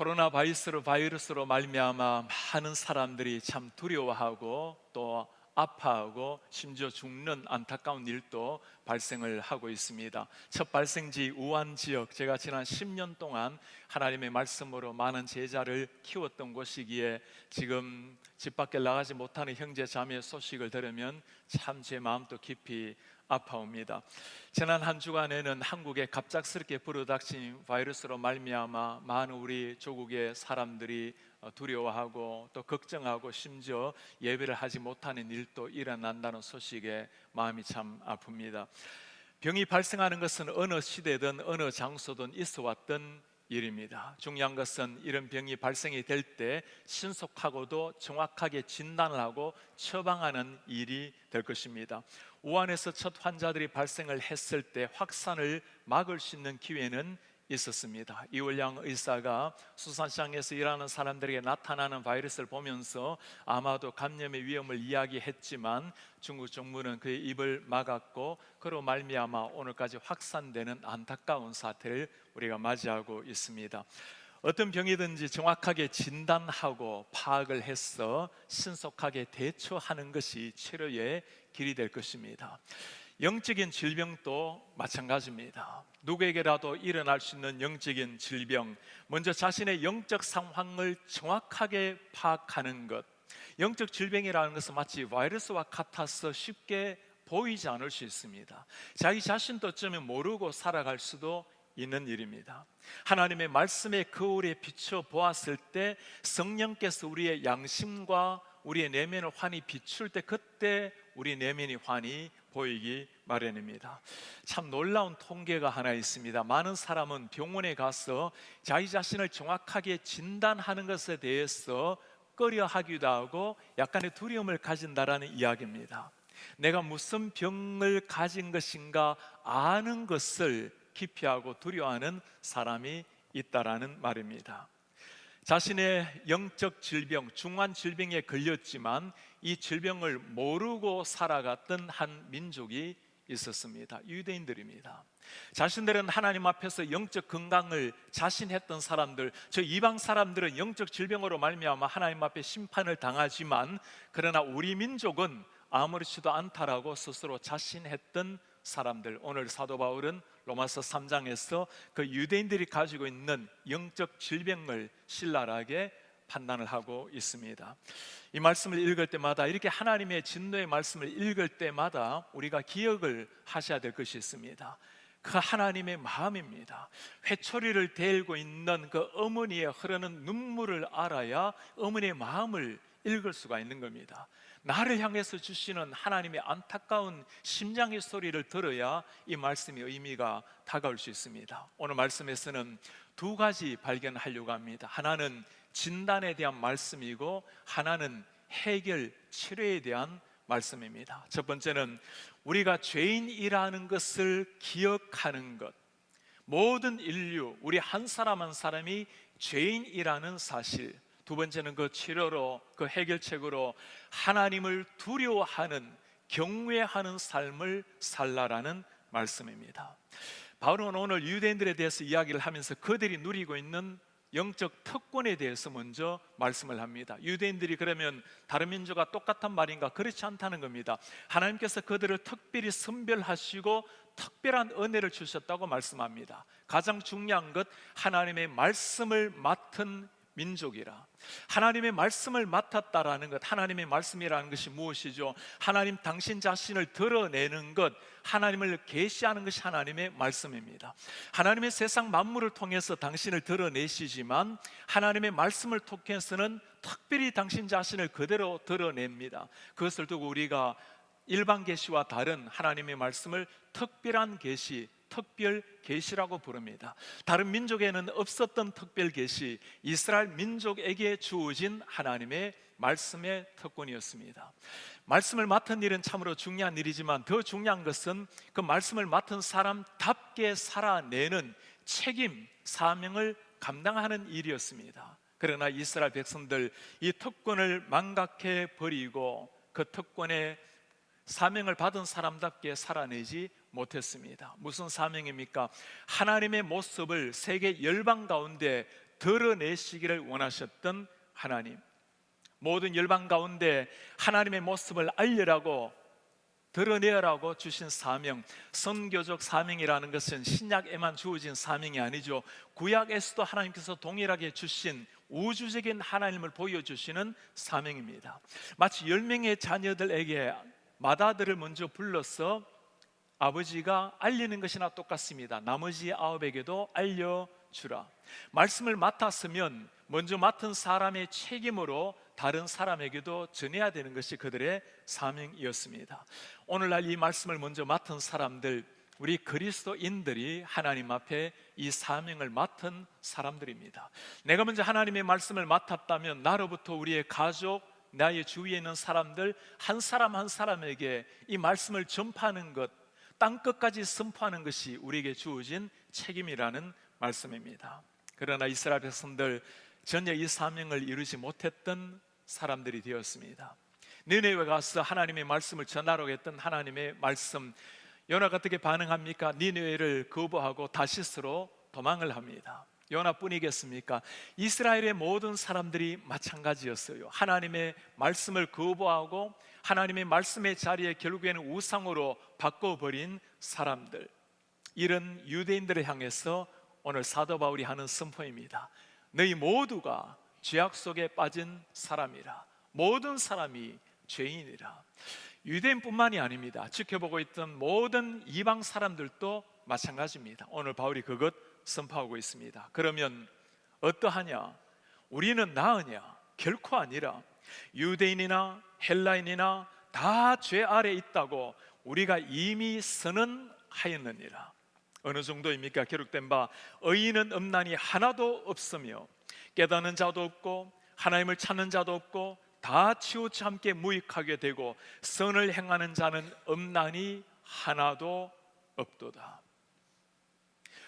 코로나 바이러스로 말미암아 많은 사람들이 참 두려워하고 또 아파하고 심지어 죽는 안타까운 일도 발생을 하고 있습니다. 첫 발생지 우한 지역, 제가 지난 10년 동안 하나님의 말씀으로 많은 제자를 키웠던 곳이기에 지금 집 밖에 나가지 못하는 형제 자매의 소식을 들으면 참 제 마음도 깊이 아파옵니다. 지난 한 주간에는 한국에 갑작스럽게 불어닥친 바이러스로 말미암아 많은 우리 조국의 사람들이 두려워하고 또 걱정하고 심지어 예배를 하지 못하는 일도 일어난다는 소식에 마음이 참 아픕니다. 병이 발생하는 것은 어느 시대든 어느 장소든 있어 왔던 일입니다. 중요한 것은 이런 병이 발생이 될 때 신속하고도 정확하게 진단을 하고 처방하는 일이 될 것입니다. 우한에서 첫 환자들이 발생을 했을 때 확산을 막을 수 있는 기회는 있었습니다. 이월량 의사가 수산시장에서 일하는 사람들에게 나타나는 바이러스를 보면서 아마도 감염의 위험을 이야기했지만 중국 정부는 그의 입을 막았고 그로 말미암아 오늘까지 확산되는 안타까운 사태를 우리가 맞이하고 있습니다. 어떤 병이든지 정확하게 진단하고 파악을 해서 신속하게 대처하는 것이 치료의 길이 될 것입니다. 영적인 질병도 마찬가지입니다. 누구에게라도 일어날 수 있는 영적인 질병, 먼저 자신의 영적 상황을 정확하게 파악하는 것. 영적 질병이라는 것은 마치 바이러스와 같아서 쉽게 보이지 않을 수 있습니다. 자기 자신도 어쩌면 모르고 살아갈 수도 있는 일입니다. 하나님의 말씀의 거울에 비춰 보았을 때 성령께서 우리의 양심과 우리의 내면을 환히 비출 때 그때 우리 내면이 환히 보이기 마련입니다. 참 놀라운 통계가 하나 있습니다. 많은 사람은 병원에 가서 자기 자신을 정확하게 진단하는 것에 대해서 꺼려하기도 하고 약간의 두려움을 가진다라는 이야기입니다. 내가 무슨 병을 가진 것인가 아는 것을 기피하고 두려워하는 사람이 있다라는 말입니다. 자신의 영적 질병, 중한 질병에 걸렸지만 이 질병을 모르고 살아갔던 한 민족이 있었습니다. 유대인들입니다. 자신들은 하나님 앞에서 영적 건강을 자신했던 사람들, 저 이방 사람들은 영적 질병으로 말미암아 하나님 앞에 심판을 당하지만 그러나 우리 민족은 아무렇지도 않다라고 스스로 자신했던 사람들. 오늘 사도 바울은 로마서 3장에서 그 유대인들이 가지고 있는 영적 질병을 신랄하게 판단을 하고 있습니다. 이 말씀을 읽을 때마다, 이렇게 하나님의 진노의 말씀을 읽을 때마다 우리가 기억을 하셔야 될 것이 있습니다. 그 하나님의 마음입니다. 회초리를 들고 있는 그 어머니의 흐르는 눈물을 알아야 어머니의 마음을 읽을 수가 있는 겁니다. 나를 향해서 주시는 하나님의 안타까운 심장의 소리를 들어야 이 말씀의 의미가 다가올 수 있습니다. 오늘 말씀에서는 두 가지 발견하려고 합니다. 하나는 진단에 대한 말씀이고 하나는 해결, 치료에 대한 말씀입니다. 첫 번째는 우리가 죄인이라는 것을 기억하는 것. 모든 인류, 우리 한 사람 한 사람이 죄인이라는 사실. 두 번째는 그 치료로, 그 해결책으로 하나님을 두려워하는, 경외하는 삶을 살라라는 말씀입니다. 바울은 오늘 유대인들에 대해서 이야기를 하면서 그들이 누리고 있는 영적 특권에 대해서 먼저 말씀을 합니다. 유대인들이 그러면 다른 민족과 똑같은 말인가? 그렇지 않다는 겁니다. 하나님께서 그들을 특별히 선별하시고 특별한 은혜를 주셨다고 말씀합니다. 가장 중요한 것, 하나님의 말씀을 맡은 민족이라. 하나님의 말씀을 맡았다라는 것, 하나님의 말씀이라는 것이 무엇이죠? 하나님 당신 자신을 드러내는 것, 하나님을 계시하는 것이 하나님의 말씀입니다. 하나님의 세상 만물을 통해서 당신을 드러내시지만 하나님의 말씀을 통해서는 특별히 당신 자신을 그대로 드러냅니다. 그것을 두고 우리가 일반 계시와 다른 하나님의 말씀을 특별한 계시, 특별 계시라고 부릅니다. 다른 민족에는 없었던 특별 계시, 이스라엘 민족에게 주어진 하나님의 말씀의 특권이었습니다. 말씀을 맡은 일은 참으로 중요한 일이지만 더 중요한 것은 그 말씀을 맡은 사람답게 살아내는 책임, 사명을 감당하는 일이었습니다. 그러나 이스라엘 백성들 이 특권을 망각해 버리고 그 특권의 사명을 받은 사람답게 살아내지 못했습니다. 무슨 사명입니까? 하나님의 모습을 세계 열방 가운데 드러내시기를 원하셨던 하나님, 모든 열방 가운데 하나님의 모습을 알리라고, 드러내라고 주신 사명, 선교적 사명이라는 것은 신약에만 주어진 사명이 아니죠. 구약에서도 하나님께서 동일하게 주신 우주적인 하나님을 보여주시는 사명입니다. 마치 10명의 자녀들에게 맏아들을 먼저 불러서 아버지가 알리는 것이나 똑같습니다. 나머지 9에게도 알려주라. 말씀을 맡았으면 먼저 맡은 사람의 책임으로 다른 사람에게도 전해야 되는 것이 그들의 사명이었습니다. 오늘날 이 말씀을 먼저 맡은 사람들, 우리 그리스도인들이 하나님 앞에 이 사명을 맡은 사람들입니다. 내가 먼저 하나님의 말씀을 맡았다면 나로부터 우리의 가족, 나의 주위에 있는 사람들 한 사람 한 사람에게 이 말씀을 전파하는 것, 땅끝까지 선포하는 것이 우리에게 주어진 책임이라는 말씀입니다. 그러나 이스라엘 백성들 전혀 이 사명을 이루지 못했던 사람들이 되었습니다. 니느웨에 가서 하나님의 말씀을 전하라고 했던 하나님의 말씀, 요나가 어떻게 반응합니까? 니느웨를 거부하고 다시스로 도망을 합니다. 요나뿐이겠습니까? 이스라엘의 모든 사람들이 마찬가지였어요. 하나님의 말씀을 거부하고 하나님의 말씀의 자리에 결국에는 우상으로 바꿔버린 사람들, 이런 유대인들을 향해서 오늘 사도 바울이 하는 선포입니다. 너희 모두가 죄악 속에 빠진 사람이라. 모든 사람이 죄인이라. 유대인뿐만이 아닙니다. 지켜보고 있던 모든 이방 사람들도 마찬가지입니다. 오늘 바울이 그것 선포하고 있습니다. 그러면 어떠하냐? 우리는 나으냐? 결코 아니라. 유대인이나 헬라인이나 다 죄 아래 있다고 우리가 이미 선언하였느니라. 어느 정도입니까? 기록된 바 의인은 없나니 하나도 없으며 깨닫는 자도 없고 하나님을 찾는 자도 없고 다 치우쳐 함께 무익하게 되고 선을 행하는 자는 없나니 하나도 없도다.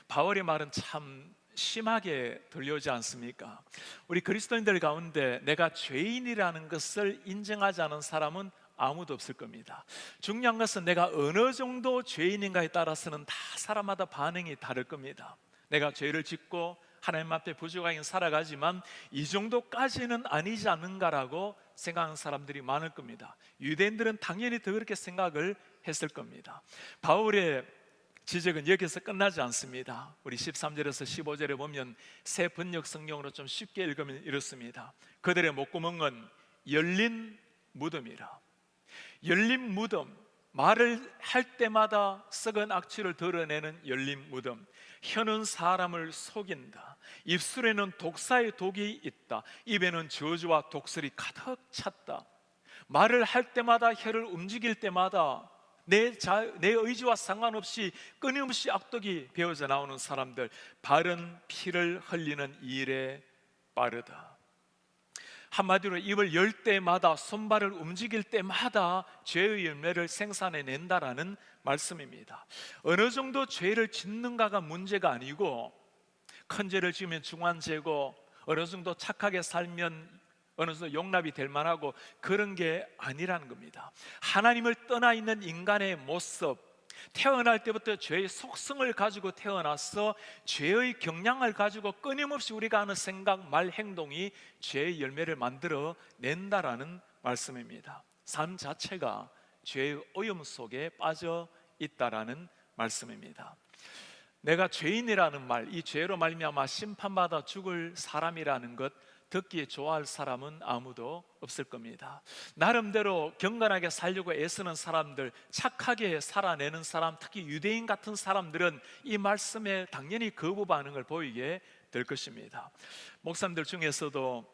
바울의 말은 참 심하게 들려오지 않습니까? 우리 그리스도인들 가운데 내가 죄인이라는 것을 인정하지 않은 사람은 아무도 없을 겁니다. 중요한 것은 내가 어느 정도 죄인인가에 따라서는 다 사람마다 반응이 다를 겁니다. 내가 죄를 짓고 하나님 앞에 부족하게 살아가지만 이 정도까지는 아니지 않는가라고 생각하는 사람들이 많을 겁니다. 유대인들은 당연히 더 그렇게 생각을 했을 겁니다. 바울의 지적은 여기서 끝나지 않습니다. 우리 13절에서 15절에 보면 새 번역 성경으로 좀 쉽게 읽으면 이렇습니다. 그들의 목구멍은 열린 무덤이라. 열린 무덤, 말을 할 때마다 썩은 악취를 드러내는 열린 무덤. 혀는 사람을 속인다. 입술에는 독사의 독이 있다. 입에는 저주와 독설이 가득 찼다. 말을 할 때마다, 혀를 움직일 때마다 내 의지와 상관없이 끊임없이 악독이 배어져 나오는 사람들, 바른 피를 흘리는 일에 빠르다. 한마디로 입을 열 때마다, 손발을 움직일 때마다 죄의 열매를 생산해낸다라는 말씀입니다. 어느 정도 죄를 짓는가가 문제가 아니고, 큰 죄를 지으면 중한 죄고 어느 정도 착하게 살면 어느 정도 용납이 될 만하고, 그런 게 아니라는 겁니다. 하나님을 떠나 있는 인간의 모습, 태어날 때부터 죄의 속성을 가지고 태어나서 죄의 경향을 가지고 끊임없이 우리가 하는 생각, 말, 행동이 죄의 열매를 만들어 낸다라는 말씀입니다. 삶 자체가 죄의 오염 속에 빠져 있다라는 말씀입니다. 내가 죄인이라는 말, 이 죄로 말미암아 심판받아 죽을 사람이라는 것 듣기에 좋아할 사람은 아무도 없을 겁니다. 나름대로 경건하게 살려고 애쓰는 사람들, 착하게 살아내는 사람, 특히 유대인 같은 사람들은 이 말씀에 당연히 거부 반응을 보이게 될 것입니다. 목사님들 중에서도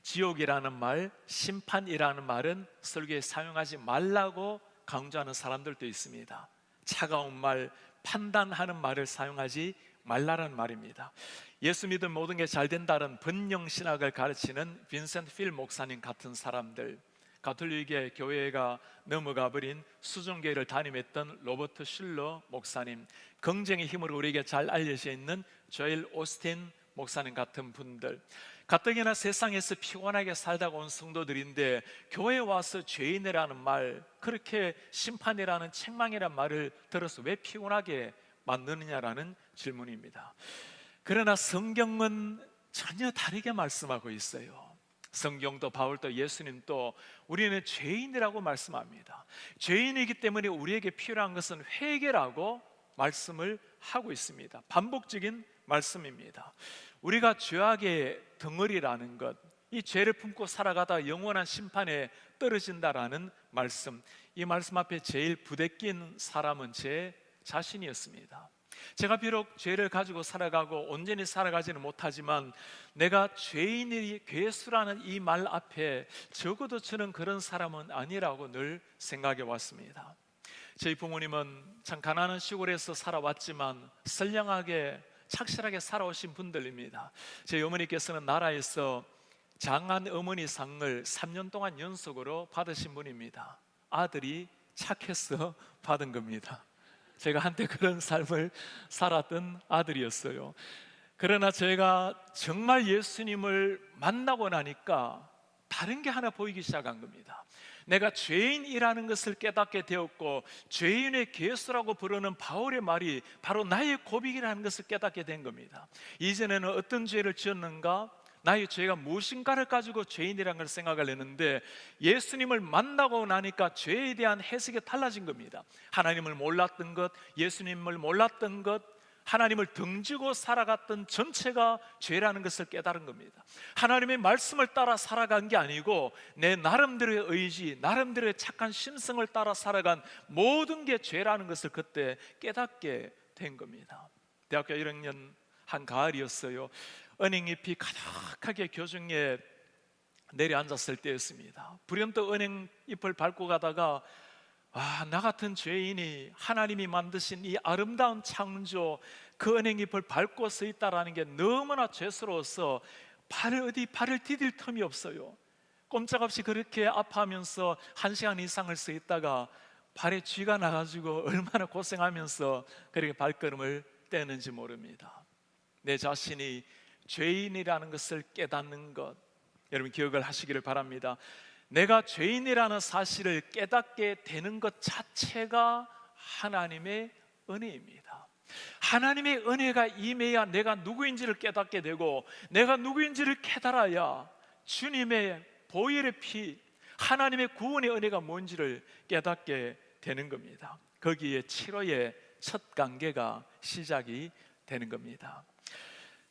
지옥이라는 말, 심판이라는 말은 설교에 사용하지 말라고 강조하는 사람들도 있습니다. 차가운 말, 판단하는 말을 사용하지 말라는 말입니다. 예수 믿으면 모든 게 잘 된다는 번영신학을 가르치는 빈센트 필 목사님 같은 사람들, 가톨릭의 교회가 넘어가 버린 수종교회를 담임했던 로버트 슐러 목사님, 긍정의 힘으로 우리에게 잘 알려져 있는 조엘 오스틴 목사님 같은 분들, 가뜩이나 세상에서 피곤하게 살다가 온 성도들인데 교회에 와서 죄인이라는 말, 그렇게 심판이라는 책망이라는 말을 들어서 왜 피곤하게 만드느냐라는 질문입니다. 그러나 성경은 전혀 다르게 말씀하고 있어요. 성경도 바울도 예수님도 우리는 죄인이라고 말씀합니다. 죄인이기 때문에 우리에게 필요한 것은 회개라고 말씀을 하고 있습니다. 반복적인 말씀입니다. 우리가 죄악의 덩어리라는 것, 이 죄를 품고 살아가다 영원한 심판에 떨어진다라는 말씀, 이 말씀 앞에 제일 부대낀 사람은 제 자신이었습니다. 제가 비록 죄를 가지고 살아가고 온전히 살아가지는 못하지만 내가 죄인이 괴수라는 이 말 앞에 적어도 저는 그런 사람은 아니라고 늘 생각해 왔습니다. 저희 부모님은 참 가난한 시골에서 살아왔지만 선량하게 착실하게 살아오신 분들입니다. 저희 어머니께서는 나라에서 장한 어머니 상을 3년 동안 연속으로 받으신 분입니다. 아들이 착해서 받은 겁니다. 제가 한때 그런 삶을 살았던 아들이었어요. 그러나 제가 정말 예수님을 만나고 나니까 다른 게 하나 보이기 시작한 겁니다. 내가 죄인이라는 것을 깨닫게 되었고, 죄인의 괴수라고 부르는 바울의 말이 바로 나의 고백이라는 것을 깨닫게 된 겁니다. 이전에는 어떤 죄를 지었는가, 나의 죄가 무엇인가를 가지고 죄인이라는 걸 생각을 했는데, 예수님을 만나고 나니까 죄에 대한 해석이 달라진 겁니다. 하나님을 몰랐던 것, 예수님을 몰랐던 것, 하나님을 등지고 살아갔던 전체가 죄라는 것을 깨달은 겁니다. 하나님의 말씀을 따라 살아간 게 아니고 내 나름대로의 의지, 나름대로의 착한 심성을 따라 살아간 모든 게 죄라는 것을 그때 깨닫게 된 겁니다. 대학교 1학년 한 가을이었어요. 은행잎이 가득하게 교정에 내려앉았을 때였습니다. 불현듯 은행잎을 밟고 가다가 나 같은 죄인이 하나님이 만드신 이 아름다운 창조, 그 은행잎을 밟고 서 있다라는 게 너무나 죄스러워서 발을 디딜 틈이 없어요. 꼼짝없이 그렇게 아파하면서 1시간 이상을 서 있다가 발에 쥐가 나가지고 얼마나 고생하면서 그렇게 발걸음을 떼는지 모릅니다. 내 자신이 죄인이라는 것을 깨닫는 것, 여러분 기억을 하시기를 바랍니다. 내가 죄인이라는 사실을 깨닫게 되는 것 자체가 하나님의 은혜입니다. 하나님의 은혜가 임해야 내가 누구인지를 깨닫게 되고, 내가 누구인지를 깨달아야 주님의 보혈의 피, 하나님의 구원의 은혜가 뭔지를 깨닫게 되는 겁니다. 거기에 치료의 첫 단계가 시작이 되는 겁니다.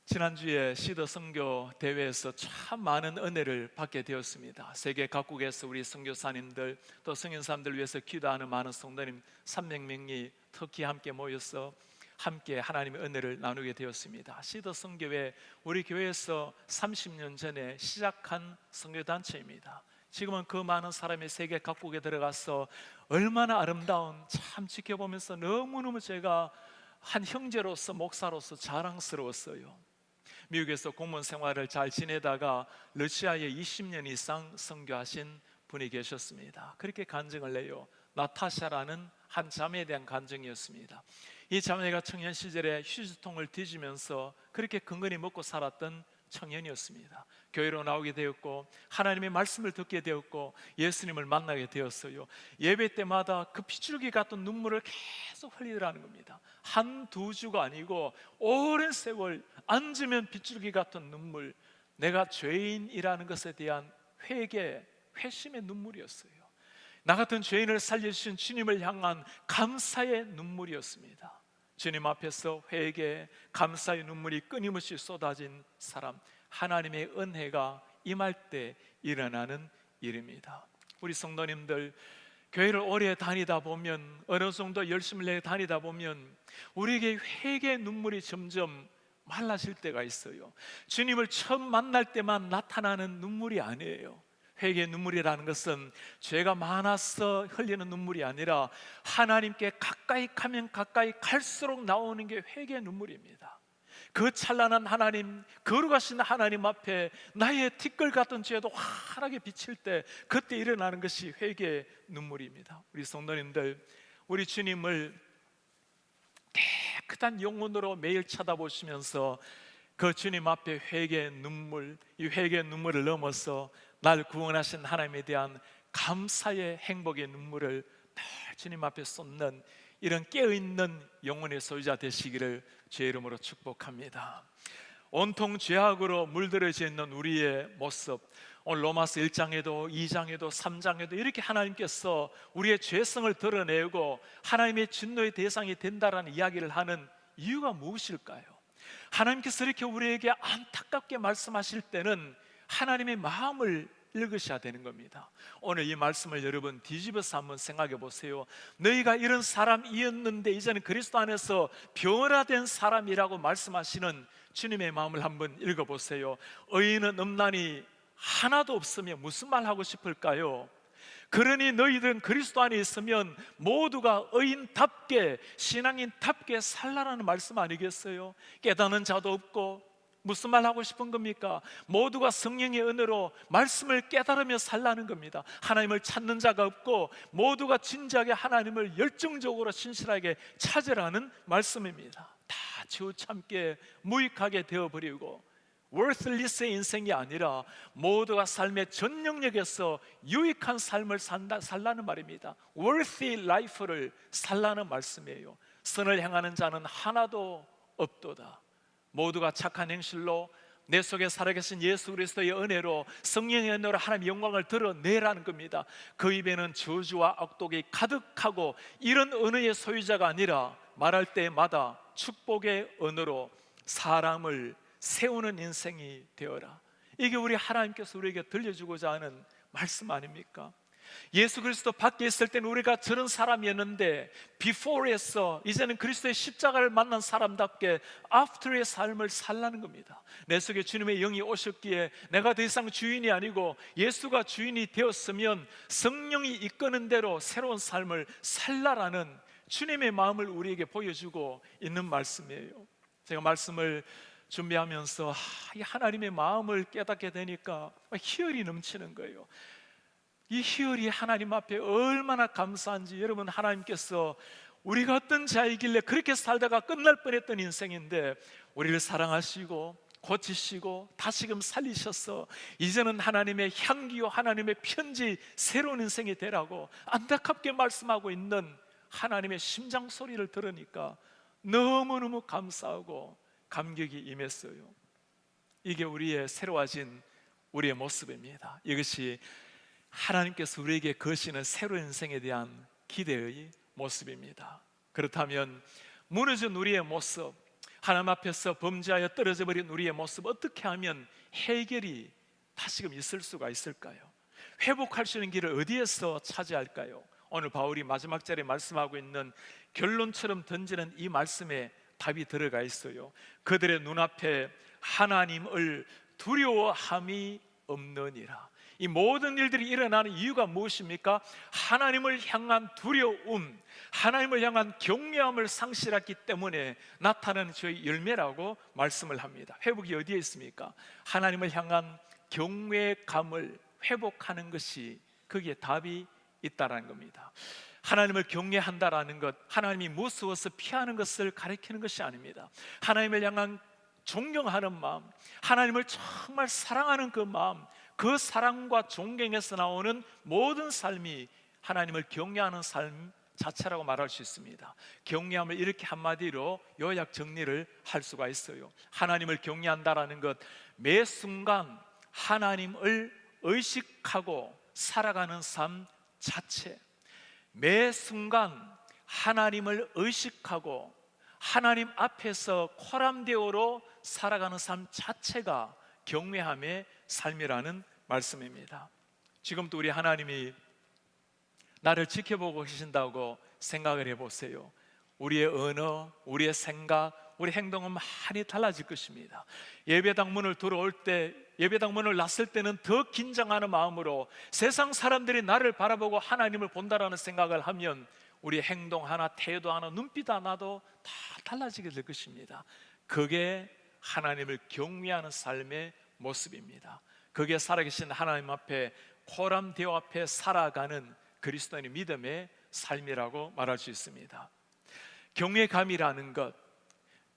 지난주에 시더 선교 대회에서 참 많은 은혜를 받게 되었습니다. 세계 각국에서 우리 선교사님들 또 성인사람들 위해서 기도하는 많은 성도님 300명이 터키에 함께 모여서 함께 하나님의 은혜를 나누게 되었습니다. 시더 선교회 우리 교회에서 30년 전에 시작한 선교단체입니다. 지금은 그 많은 사람이 세계 각국에 들어가서 얼마나 아름다운, 참 지켜보면서 너무너무 제가 한 형제로서 목사로서 자랑스러웠어요. 미국에서 공무원 생활을 잘 지내다가 러시아에 20년 이상 선교하신 분이 계셨습니다. 그렇게 간증을 해요. 나타샤라는 한 자매에 대한 간증이었습니다. 이 자매가 청년 시절에 휴지통을 뒤지면서 그렇게 근근히 먹고 살았던 청년이었습니다. 교회로 나오게 되었고 하나님의 말씀을 듣게 되었고 예수님을 만나게 되었어요. 예배 때마다 그 핏줄기 같은 눈물을 계속 흘리더라는 겁니다. 한두 주가 아니고 오랜 세월 앉으면 핏줄기 같은 눈물, 내가 죄인이라는 것에 대한 회개, 회심의 눈물이었어요. 나 같은 죄인을 살려주신 주님을 향한 감사의 눈물이었습니다. 주님 앞에서 회개, 감사의 눈물이 끊임없이 쏟아진 사람, 하나님의 은혜가 임할 때 일어나는 일입니다. 우리 성도님들, 교회를 오래 다니다 보면, 어느 정도 열심을 내 다니다 보면 우리에게 회개의 눈물이 점점 말라질 때가 있어요. 주님을 처음 만날 때만 나타나는 눈물이 아니에요. 회개의 눈물이라는 것은 죄가 많아서 흘리는 눈물이 아니라 하나님께 가까이 가면 가까이 갈수록 나오는 게 회개의 눈물입니다. 그 찬란한 하나님, 거룩하신 하나님 앞에 나의 티끌 같은 죄도 환하게 비칠 때 그때 일어나는 것이 회개의 눈물입니다. 우리 성도님들, 우리 주님을 깨끗한 영혼으로 매일 쳐다보시면서 그 주님 앞에 회개의 눈물, 이 회개의 눈물을 넘어서 날 구원하신 하나님에 대한 감사의 행복의 눈물을 늘 주님 앞에 쏟는 이런 깨어있는 영혼의 소유자 되시기를 주의 이름으로 축복합니다. 온통 죄악으로 물들어져 있는 우리의 모습, 오늘 로마서 1장에도 2장에도 3장에도 이렇게 하나님께서 우리의 죄성을 드러내고 하나님의 진노의 대상이 된다라는 이야기를 하는 이유가 무엇일까요? 하나님께서 이렇게 우리에게 안타깝게 말씀하실 때는 하나님의 마음을 읽으셔야 되는 겁니다. 오늘 이 말씀을 여러분 뒤집어서 한번 생각해 보세요. 너희가 이런 사람이었는데 이제는 그리스도 안에서 변화된 사람이라고 말씀하시는 주님의 마음을 한번 읽어보세요. 의인은 없나니 하나도 없으면 무슨 말 하고 싶을까요? 그러니 너희들은 그리스도 안에 있으면 모두가 의인답게, 신앙인답게 살라라는 말씀 아니겠어요? 깨닫는 자도 없고, 무슨 말 하고 싶은 겁니까? 모두가 성령의 은혜로 말씀을 깨달으며 살라는 겁니다. 하나님을 찾는 자가 없고 모두가 진지하게 하나님을 열정적으로 신실하게 찾으라는 말씀입니다. 다 지우참게 무익하게 되어버리고 worthless의 인생이 아니라 모두가 삶의 전 영역에서 유익한 삶을 살라는 말입니다. worthy life를 살라는 말씀이에요. 선을 행하는 자는 하나도 없도다. 모두가 착한 행실로 내 속에 살아계신 예수 그리스도의 은혜로 성령의 은혜로 하나님의 영광을 드러내라는 겁니다. 그 입에는 저주와 악독이 가득하고 이런 은혜의 소유자가 아니라 말할 때마다 축복의 언어로 사람을 세우는 인생이 되어라. 이게 우리 하나님께서 우리에게 들려주고자 하는 말씀 아닙니까? 예수 그리스도 밖에 있을 때는 우리가 저런 사람이었는데 before에서 이제는 그리스도의 십자가를 만난 사람답게 after의 삶을 살라는 겁니다. 내 속에 주님의 영이 오셨기에 내가 더 이상 주인이 아니고 예수가 주인이 되었으면 성령이 이끄는 대로 새로운 삶을 살라라는 주님의 마음을 우리에게 보여주고 있는 말씀이에요. 제가 말씀을 준비하면서 하나님의 마음을 깨닫게 되니까 희열이 넘치는 거예요. 이 희열이 하나님 앞에 얼마나 감사한지. 여러분, 하나님께서 우리가 어떤 자이길래 그렇게 살다가 끝날 뻔했던 인생인데 우리를 사랑하시고 고치시고 다시금 살리셔서 이제는 하나님의 향기요 하나님의 편지 새로운 인생이 되라고 안타깝게 말씀하고 있는 하나님의 심장 소리를 들으니까 너무너무 감사하고 감격이 임했어요. 이게 우리의 새로워진 우리의 모습입니다. 이것이 하나님께서 우리에게 거시는 새로운 인생에 대한 기대의 모습입니다. 그렇다면 무너진 우리의 모습, 하나님 앞에서 범죄하여 떨어져 버린 우리의 모습, 어떻게 하면 해결이 다시금 있을 수가 있을까요? 회복할 수 있는 길을 어디에서 찾아야 할까요? 오늘 바울이 마지막 절에 말씀하고 있는 결론처럼 던지는 이 말씀에 답이 들어가 있어요. 그들의 눈앞에 하나님을 두려워함이 없느니라. 이 모든 일들이 일어나는 이유가 무엇입니까? 하나님을 향한 두려움, 하나님을 향한 경외함을 상실했기 때문에 나타나는 저의 열매라고 말씀을 합니다. 회복이 어디에 있습니까? 하나님을 향한 경외감을 회복하는 것이 거기에 답이 있다라는 겁니다. 하나님을 경외한다라는 것, 하나님이 무서워서 피하는 것을 가리키는 것이 아닙니다. 하나님을 향한 존경하는 마음, 하나님을 정말 사랑하는 그 마음, 그 사랑과 존경에서 나오는 모든 삶이 하나님을 경외하는 삶 자체라고 말할 수 있습니다. 경외함을 이렇게 한마디로 요약 정리를 할 수가 있어요. 하나님을 경외한다라는 것, 매 순간 하나님을 의식하고 살아가는 삶 자체, 매 순간 하나님을 의식하고 하나님 앞에서 코람데오로 살아가는 삶 자체가 경외함의 삶이라는 말씀입니다. 지금도 우리 하나님이 나를 지켜보고 계신다고 생각을 해보세요. 우리의 언어, 우리의 생각, 우리 행동은 많이 달라질 것입니다. 예배당 문을 들어올 때, 예배당 문을 났을 때는 더 긴장하는 마음으로 세상 사람들이 나를 바라보고 하나님을 본다라는 생각을 하면 우리의 행동 하나, 태도 하나, 눈빛 하나도 다 달라지게 될 것입니다. 그게 하나님을 경외하는 삶의 모습입니다. 그게 살아계신 하나님 앞에 코람데오 앞에 살아가는 그리스도인의 믿음의 삶이라고 말할 수 있습니다. 경외감이라는 것,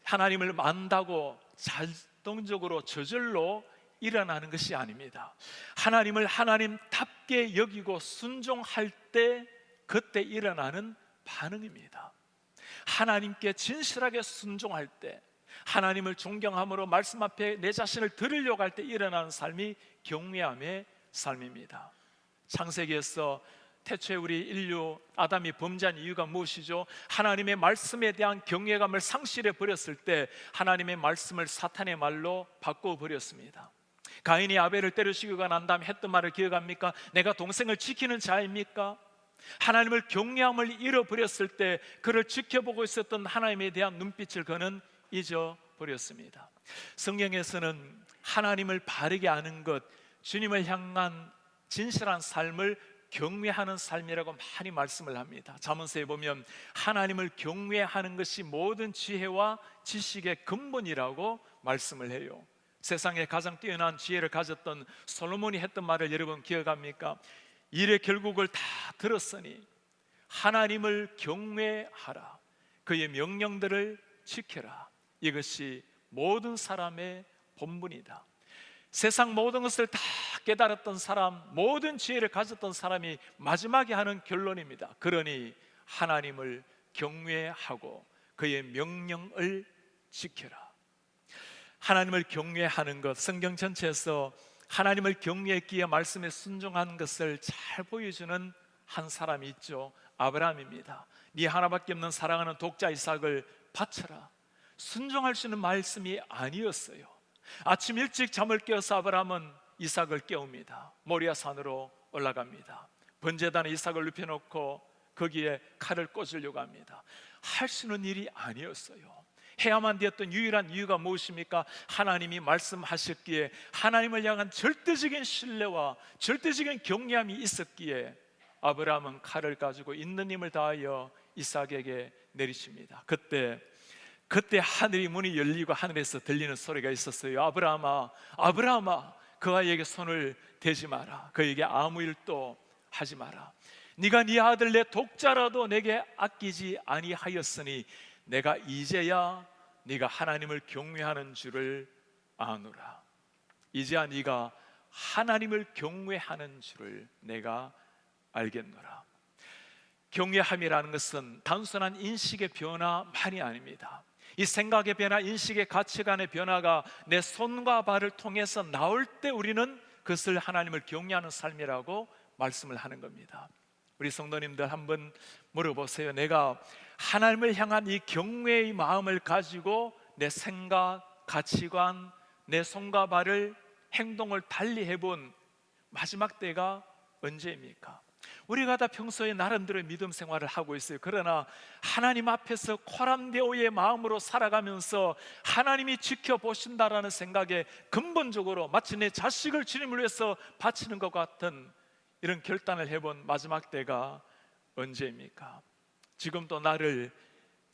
하나님을 안다고 자동적으로 저절로 일어나는 것이 아닙니다. 하나님을 하나님답게 여기고 순종할 때 그때 일어나는 반응입니다. 하나님께 진실하게 순종할 때, 하나님을 존경함으로 말씀 앞에 내 자신을 들으려고 할 때 일어나는 삶이 경외함의 삶입니다. 창세기에서 태초에 우리 인류 아담이 범죄한 이유가 무엇이죠? 하나님의 말씀에 대한 경외감을 상실해 버렸을 때 하나님의 말씀을 사탄의 말로 바꿔 버렸습니다. 가인이 아벨을 때려 죽이고 난 다음에 했던 말을 기억합니까? 내가 동생을 지키는 자입니까? 하나님을 경외함을 잃어버렸을 때 그를 지켜보고 있었던 하나님에 대한 눈빛을 그는 잊어버렸습니다. 성경에서는 하나님을 바르게 아는 것, 주님을 향한 진실한 삶을 경외하는 삶이라고 많이 말씀을 합니다. 잠언서에 보면 하나님을 경외하는 것이 모든 지혜와 지식의 근본이라고 말씀을 해요. 세상에 가장 뛰어난 지혜를 가졌던 솔로몬이 했던 말을 여러분 기억합니까? 일의 결국을 다 들었으니 하나님을 경외하라, 그의 명령들을 지켜라. 이것이 모든 사람의 본분이다. 세상 모든 것을 다 깨달았던 사람, 모든 지혜를 가졌던 사람이 마지막에 하는 결론입니다. 그러니 하나님을 경외하고 그의 명령을 지켜라. 하나님을 경외하는 것, 성경 전체에서 하나님을 경외했기에 말씀에 순종하는 것을 잘 보여주는 한 사람이 있죠. 아브라함입니다. 네 하나밖에 없는 사랑하는 독자 이삭을 바쳐라. 순종할 수 있는 말씀이 아니었어요. 아침 일찍 잠을 깨어서 아브라함은 이삭을 깨웁니다. 모리아 산으로 올라갑니다. 번제단에 이삭을 눕혀놓고 거기에 칼을 꽂으려고 합니다. 할 수 있는 일이 아니었어요. 해야만 되었던 유일한 이유가 무엇입니까? 하나님이 말씀하셨기에, 하나님을 향한 절대적인 신뢰와 절대적인 경외함이 있었기에 아브라함은 칼을 가지고 있는 힘을 다하여 이삭에게 내리십니다. 그때 하늘이 문이 열리고 하늘에서 들리는 소리가 있었어요. 아브라함아, 아브라함아, 그 아이에게 손을 대지 마라. 그에게 아무 일도 하지 마라. 네가 네 아들 내 독자라도 내게 아끼지 아니하였으니 내가 이제야 네가 하나님을 경외하는 줄을 아노라. 이제야 네가 하나님을 경외하는 줄을 내가 알겠노라. 경외함이라는 것은 단순한 인식의 변화만이 아닙니다. 이 생각의 변화, 인식의 가치관의 변화가 내 손과 발을 통해서 나올 때 우리는 그것을 하나님을 경외하는 삶이라고 말씀을 하는 겁니다. 우리 성도님들 한번 물어보세요. 내가 하나님을 향한 이 경외의 마음을 가지고 내 생각, 가치관, 내 손과 발을, 행동을 달리 해본 마지막 때가 언제입니까? 우리가 다 평소에 나름대로의 믿음 생활을 하고 있어요. 그러나 하나님 앞에서 코람데오의 마음으로 살아가면서 하나님이 지켜보신다라는 생각에 근본적으로 마치 내 자식을 주님을 위해서 바치는 것 같은 이런 결단을 해본 마지막 때가 언제입니까? 지금 또 나를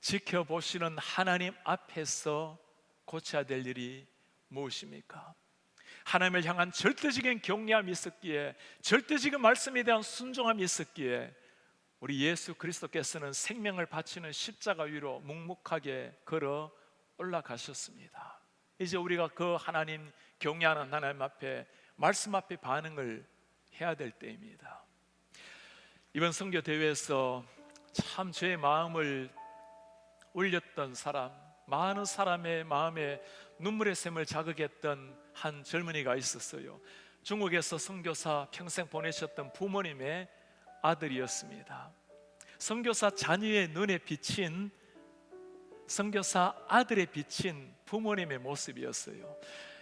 지켜보시는 하나님 앞에서 고쳐야 될 일이 무엇입니까? 하나님을 향한 절대적인 경외함이 있었기에, 절대적인 말씀에 대한 순종함이 있었기에 우리 예수 그리스도께서는 생명을 바치는 십자가 위로 묵묵하게 걸어 올라가셨습니다. 이제 우리가 그 하나님, 경외하는 하나님 앞에, 말씀 앞에 반응을 해야 될 때입니다. 이번 선교 대회에서 참 제 마음을 울렸던 사람, 많은 사람의 마음에 눈물의 샘을 자극했던 한 젊은이가 있었어요. 중국에서 선교사 평생 보내셨던 부모님의 아들이었습니다. 선교사 자녀의 눈에 비친, 선교사 아들에 비친 부모님의 모습이었어요.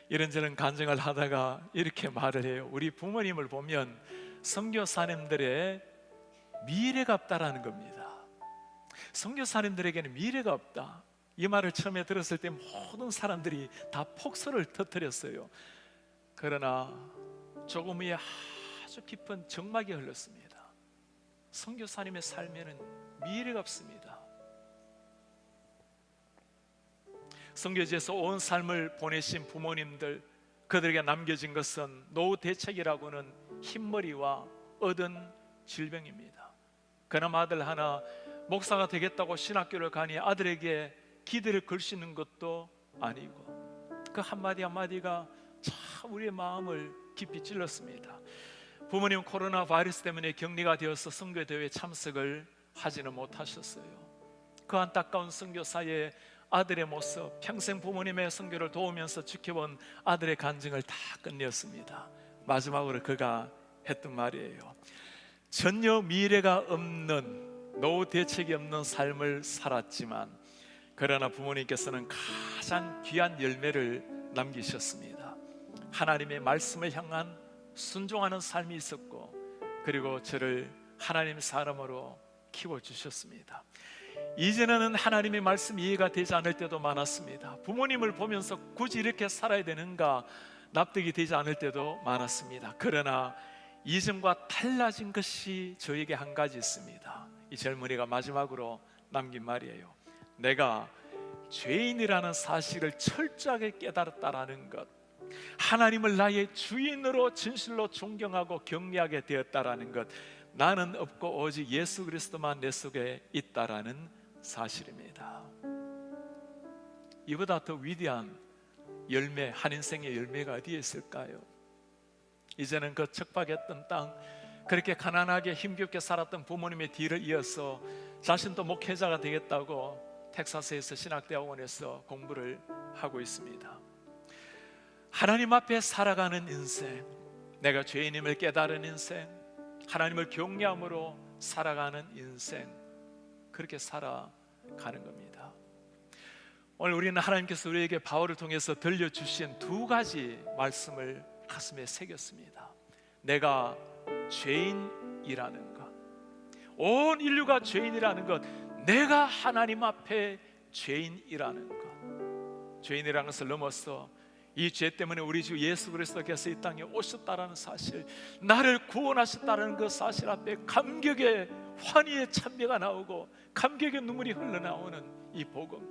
이런저런 간증을 하다가 이렇게 말을 해요. 우리 부모님을 보면 선교사님들의 미래가 없다라는 겁니다. 선교사님들에게는 미래가 없다. 이 말을 처음에 들었을 때 모든 사람들이 다 폭소를 터뜨렸어요. 그러나 조금 후에 아주 깊은 정막이 흘렀습니다. 선교사님의 삶에는 미래가 없습니다. 선교지에서 온 삶을 보내신 부모님들, 그들에게 남겨진 것은 노후 대책이라고는 흰머리와 얻은 질병입니다. 그나마 아들 하나 목사가 되겠다고 신학교를 가니 아들에게 기대를 걸시는 것도 아니고, 그 한마디 한마디가 참 우리의 마음을 깊이 찔렀습니다. 부모님 코로나 바이러스 때문에 격리가 되어서 선교대회에 참석을 하지는 못하셨어요. 그 안타까운 선교사의 아들의 모습, 평생 부모님의 선교를 도우면서 지켜본 아들의 간증을 다 끝냈습니다. 마지막으로 그가 했던 말이에요. 전혀 미래가 없는, 노후 대책이 없는 삶을 살았지만 그러나 부모님께서는 가장 귀한 열매를 남기셨습니다. 하나님의 말씀을 향한 순종하는 삶이 있었고, 그리고 저를 하나님의 사람으로 키워주셨습니다. 이제는 하나님의 말씀 이해가 되지 않을 때도 많았습니다. 부모님을 보면서 굳이 이렇게 살아야 되는가 납득이 되지 않을 때도 많았습니다. 그러나 이전과 달라진 것이 저에게 한 가지 있습니다. 이 젊은이가 마지막으로 남긴 말이에요. 내가 죄인이라는 사실을 철저하게 깨달았다라는 것, 하나님을 나의 주인으로 진실로 존경하고 경외하게 되었다라는 것, 나는 없고 오직 예수 그리스도만 내 속에 있다라는 사실입니다. 이보다 더 위대한 열매, 한 인생의 열매가 어디에 있을까요? 이제는 그 척박했던 땅, 그렇게 가난하게 힘겹게 살았던 부모님의 뒤를 이어서 자신도 목회자가 되겠다고 텍사스에서 신학대학원에서 공부를 하고 있습니다. 하나님 앞에 살아가는 인생, 내가 죄인임을 깨달은 인생, 하나님을 경외함으로 살아가는 인생, 그렇게 살아가는 겁니다. 오늘 우리는 하나님께서 우리에게 바울을 통해서 들려주신 두 가지 말씀을 가슴에 새겼습니다. 내가 죄인이라는 것, 온 인류가 죄인이라는 것, 내가 하나님 앞에 죄인이라는 것, 죄인이라는 것을 넘어서 이 죄 때문에 우리 주 예수 그리스도께서 이 땅에 오셨다라는 사실, 나를 구원하셨다는 그 사실 앞에 감격의 환희의 찬미가 나오고 감격의 눈물이 흘러나오는 이 복음,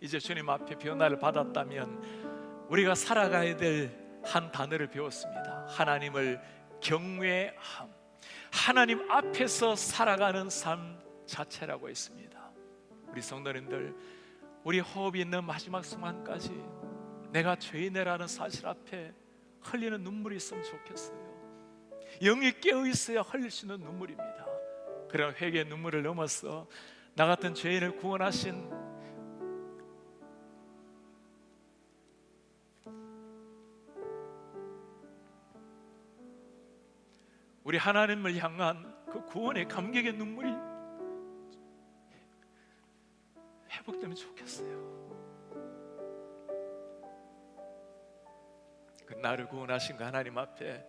이제 주님 앞에 변화를 받았다면 우리가 살아가야 될 한 단어를 배웠습니다. 하나님을 경외함, 하나님 앞에서 살아가는 삶 자체라고 했습니다. 우리 성도님들, 우리 호흡이 있는 마지막 순간까지 내가 죄인이라는 사실 앞에 흘리는 눈물이 있으면 좋겠어요. 영이 깨어 있어야 흘릴 수 있는 눈물입니다. 그런 회개의 눈물을 넘어서 나 같은 죄인을 구원하신 우리 하나님을 향한 그 구원의 감격의 눈물이 회복되면 좋겠어요. 그 나를 구원하신 그 하나님 앞에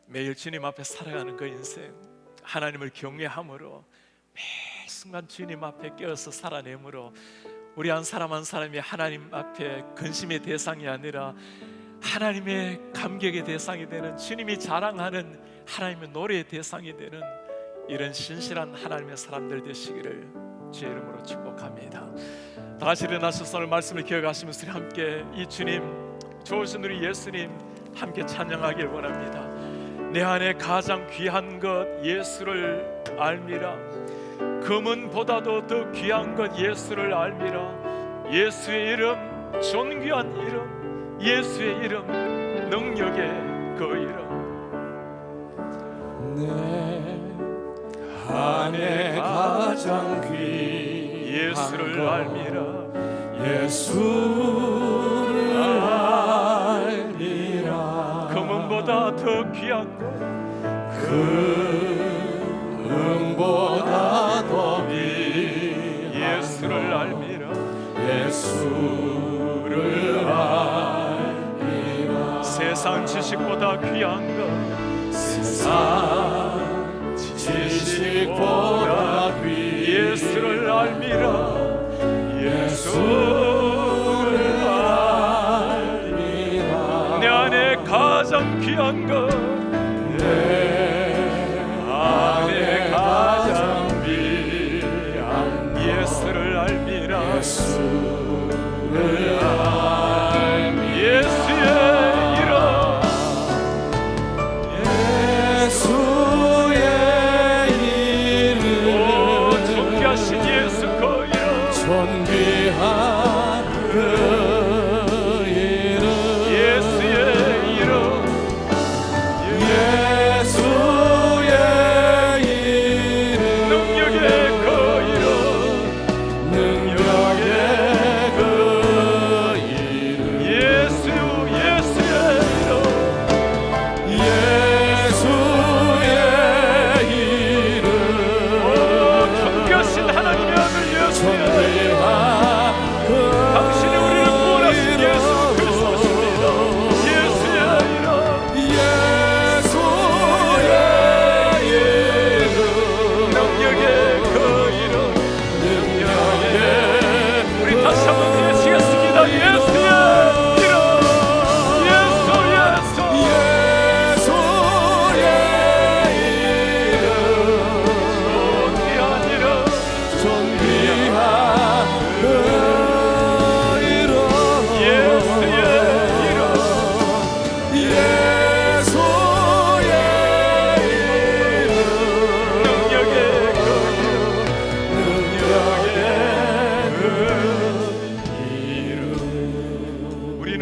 매일 주님 앞에 살아가는 그 인생, 하나님을 경외함으로 매 순간 주님 앞에 깨어서 살아내므로 우리 한 사람 한 사람이 하나님 앞에 근심의 대상이 아니라 하나님의 감격의 대상이 되는, 주님이 자랑하는 하나님의 노래의 대상이 되는 이런 신실한 하나님의 사람들 되시기를 주의 이름으로 축복합니다. 다 같이 일어나셔서 오늘 말씀을 기억하시면서 함께 이 주님, 좋으신 우리 예수님 함께 찬양하길 원합니다. 내 안에 가장 귀한 것 예수를 알미라. 금은보다도 더 귀한 것 예수를 알미라. 예수의 이름, 존귀한 이름, 예수의 이름, 능력의 그 이름. 내 안에 가장 귀한 예수를 알미라. 예수를 알미라. 금은보다 더 귀한 것, 금은보다 더 귀한 예수를 알미라. 예수를 알미라. 세상 지식보다 귀한 것, 세상 지식보다 귀한 예수를 알미라. 예수를 알미라. 내 안에 가장 귀한 것, 내 안에 가장 귀한 예수를 알미라. 예수를 알미라. 예수의 이름, 예수의 이름, 오 존귀하신 예수 그 이름, 존귀한 그 이름, 예수의 이름,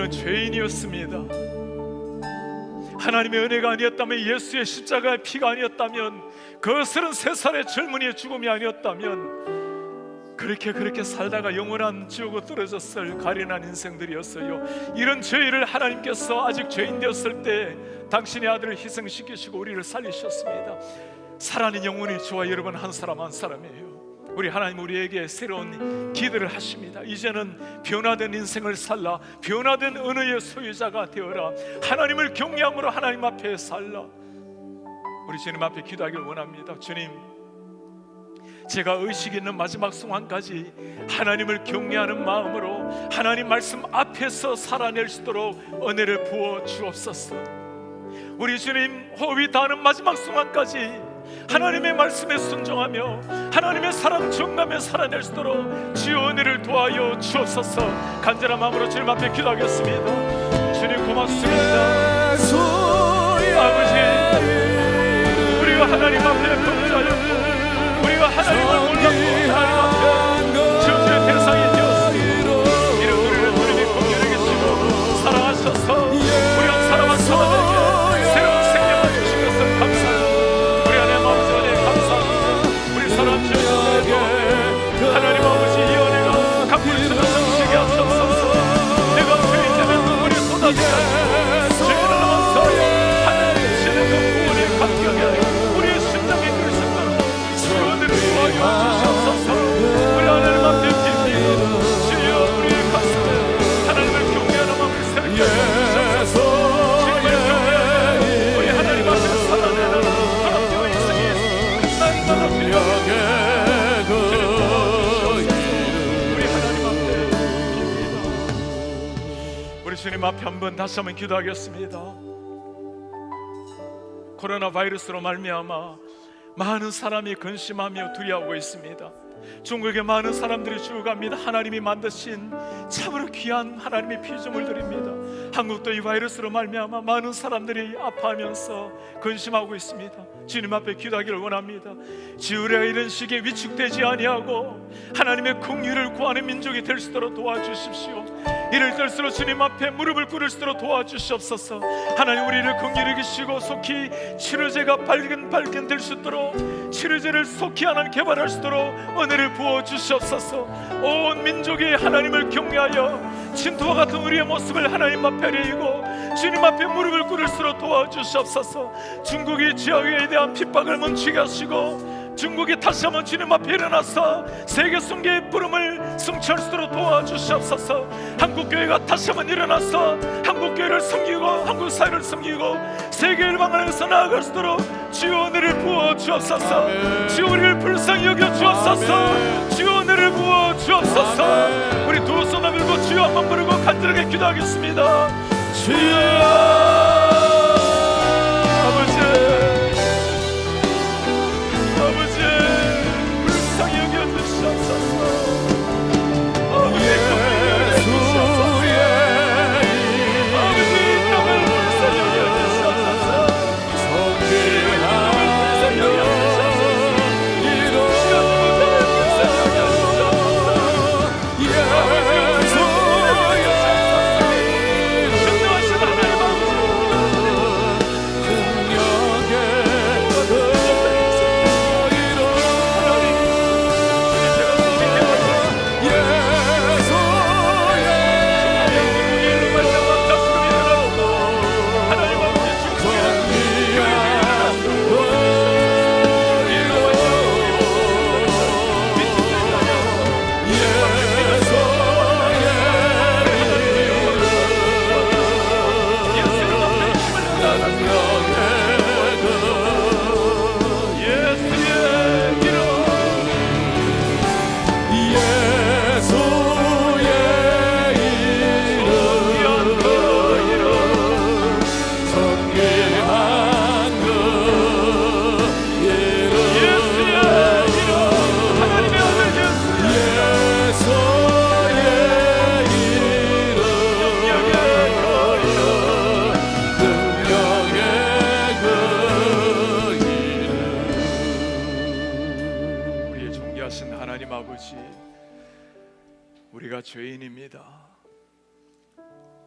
저는 죄인이었습니다. 하나님의 은혜가 아니었다면, 예수의 십자가의 피가 아니었다면, 그 33살의 젊은이의 죽음이 아니었다면 그렇게 살다가 영원한 지옥으로 떨어졌을 가련한 인생들이었어요. 이런 저희를 하나님께서 아직 죄인 되었을 때 당신의 아들을 희생시키시고 우리를 살리셨습니다. 살아있는 영혼이 저와 여러분 한 사람 한 사람이에요. 우리 하나님 우리에게 새로운 기도를 하십니다. 이제는 변화된 인생을 살라, 변화된 은혜의 소유자가 되어라, 하나님을 경외함으로 하나님 앞에 살라. 우리 주님 앞에 기도하기를 원합니다. 주님, 제가 의식 있는 마지막 순간까지 하나님을 경외하는 마음으로 하나님 말씀 앞에서 살아낼 수 있도록 은혜를 부어 주옵소서. 우리 주님 호흡이 닿는 마지막 순간까지 하나님의 말씀에 순종하며 하나님의 사랑 정감에 살아낼 수 있도록 주여 은혜를 도와여 주옵소서. 간절한 마음으로 주님 앞에 기도하겠습니다. 주님 고맙습니다. 아버지, 우리가 하나님 앞에 범죄하였고 우리가 하나님을 몰랐고 하나님 앞에 저주의 대상이 되었습니다. 이런 우리를 주님이 공경해 계시고 사랑하셔서 우리 한 사람 한 사람에게 새로운 생명을 주신 것을 감사합니다. 우리 하나님 아버지 은혜 감사합니다. 우리 사람 죄인들에게 하나님 아버지 이 은혜가 갚을수록 넘치게 하옵소서. 내가 죄인 되면 눈물이 쏟아지지 않고 죄인을 넘어서 하나님 주시는 그 구원의 감격에 우리의 심장이 들으셨도록 주여들을 도와여 주시옵소서. 우리 하나님 앞에 빕니다. 주여 우리의 가슴에 하나님을 경외하는 마음을 새롭게 하옵소서. 주님을 경외하여 우리 하나님 앞에 살아내는 하나님의 인생이 끝나는 날로 주여 우리 하나님 앞에 빕니다. 우리 주님 앞에 한번 다시 한번 기도하겠습니다. 코로나 바이러스로 말미암아 많은 사람이 근심하며 두려워하고 있습니다. 중국에 많은 사람들이 죽어갑니다. 하나님이 만드신 참으로 귀한 하나님의 피조물 드립니다. 한국도 이 바이러스로 말미암아 많은 사람들이 아파하면서 근심하고 있습니다. 주님 앞에 기도하기를 원합니다. 지우리가 이런 시기에 위축되지 아니하고 하나님의 긍휼을 구하는 민족이 될 수 있도록 도와주십시오. 이를 들수록 주님 앞에 무릎을 꿇을 수 있도록 도와주시옵소서. 하나님 우리를 긍휼히 여기시고 속히 치료제가 발견될 수 있도록 치료제를 속히 하나님 개발할 수 있도록 은혜를 부어주시옵소서. 온 민족이 하나님을 경외하여 진토와 같은 우리의 모습을 하나님 앞에 내리고 주님 앞에 무릎을 꿇을수록 도와주시옵소서. 중국이 지역에 대한 핍박을 멈추게 하시고 중국이 다시 한번 주님 앞에 일어나서 세계 순교의 부름을 성취할 수 있도록 도와주시옵소서. 한국교회가 다시 한번 일어나서 한국교회를 섬기고 한국 사회를 섬기고 세계 일방에서 나아갈 수 있도록 주여 은혜를 부어 주옵소서. 주여 우리를 불쌍히 여겨 주옵소서. 주여 은혜를 부어 주옵소서. 우리 두 손을 들고 주여 한번 부르고 간절하게 기도하겠습니다. 주여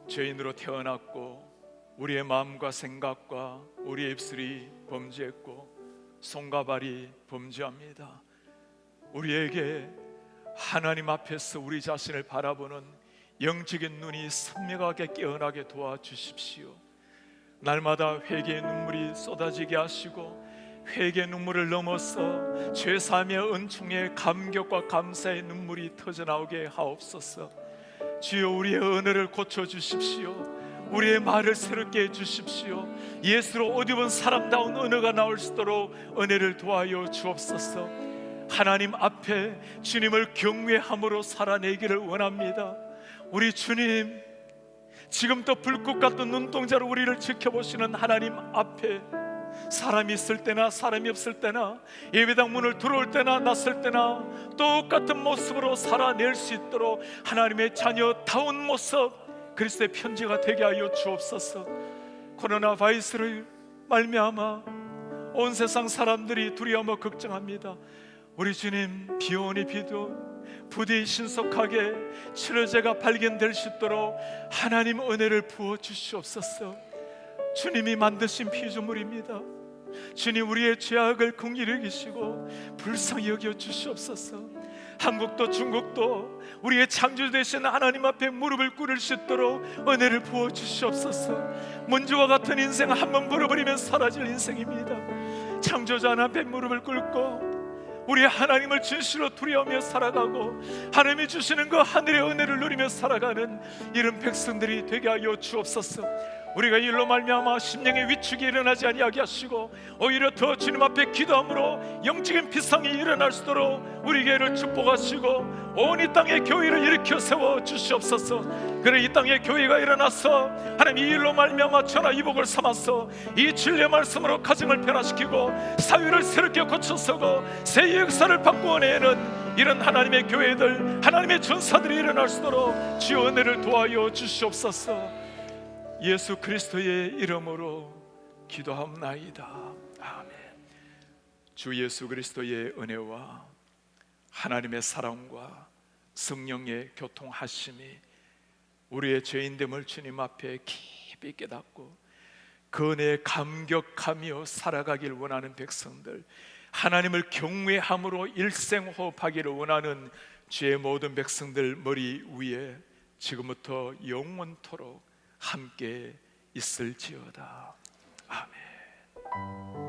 죄인으로 태어났고 우리의 마음과 생각과 우리의 입술이 범죄했고 손과 발이 범죄합니다. 우리에게 하나님 앞에서 우리 자신을 바라보는 영적인 눈이 선명하게 깨어나게 도와주십시오. 날마다 회개의 눈물이 쏟아지게 하시고 회개의 눈물을 넘어서 죄사함의 은총의 감격과 감사의 눈물이 터져나오게 하옵소서. 주여, 우리의 언어를 고쳐주십시오. 우리의 말을 새롭게 해주십시오. 예수로 옷 입은 사람다운 언어가 나올 수 있도록 은혜를 도와여 주옵소서. 하나님 앞에 주님을 경외함으로 살아내기를 원합니다. 우리 주님, 지금도 불꽃 같은 눈동자로 우리를 지켜보시는 하나님 앞에 사람이 있을 때나 사람이 없을 때나 예배당 문을 들어올 때나 났을 때나 똑같은 모습으로 살아낼 수 있도록 하나님의 자녀다운 모습, 그리스도의 편지가 되게 하여 주옵소서. 코로나 바이러스를 말미암아 온 세상 사람들이 두려워하며 걱정합니다. 우리 주님, 비오니 비도 부디 신속하게 치료제가 발견될 수 있도록 하나님 은혜를 부어 주시옵소서. 주님이 만드신 피조물입니다. 주님, 우리의 죄악을 긍휼히 여기시고 불쌍히 여겨 주시옵소서. 한국도 중국도 우리의 창조 되신 하나님 앞에 무릎을 꿇을 수 있도록 은혜를 부어 주시옵소서. 먼지와 같은 인생 한번 버려버리면 사라질 인생입니다. 창조자 하나님 앞에 무릎을 꿇고 우리 하나님을 진실로 두려워하며 살아가고 하나님이 주시는 그 하늘의 은혜를 누리며 살아가는 이런 백성들이 되게 하여 주옵소서. 우리가 일로 말미암아 심령의 위축이 일어나지 아니하게 하시고 오히려 더 주님 앞에 기도함으로 영적인 피상이 일어날 수 있도록 우리 교회를 축복하시고 온 이 땅의 교회를 일으켜 세워 주시옵소서. 그래 이 땅의 교회가 일어나서 하나님 이 일로 말미암아 천하이복을 삼아서 이 진리의 말씀으로 가정을 변화시키고 사회를 새롭게 고쳐서고 새 역사를 바꾸어내는 이런 하나님의 교회들, 하나님의 전사들이 일어날 수 있도록 주의 은혜를 도와여 주시옵소서. 예수 그리스도의 이름으로 기도합나이다. 아멘. 주 예수 그리스도의 은혜와 하나님의 사랑과 성령의 교통하심이 우리의 죄인됨을 주님 앞에 깊이 깨닫고 그 은혜에 감격하며 살아가길 원하는 백성들, 하나님을 경외함으로 일생호흡하기를 원하는 주의 모든 백성들 머리 위에 지금부터 영원토록 함께 있을지어다. 아멘.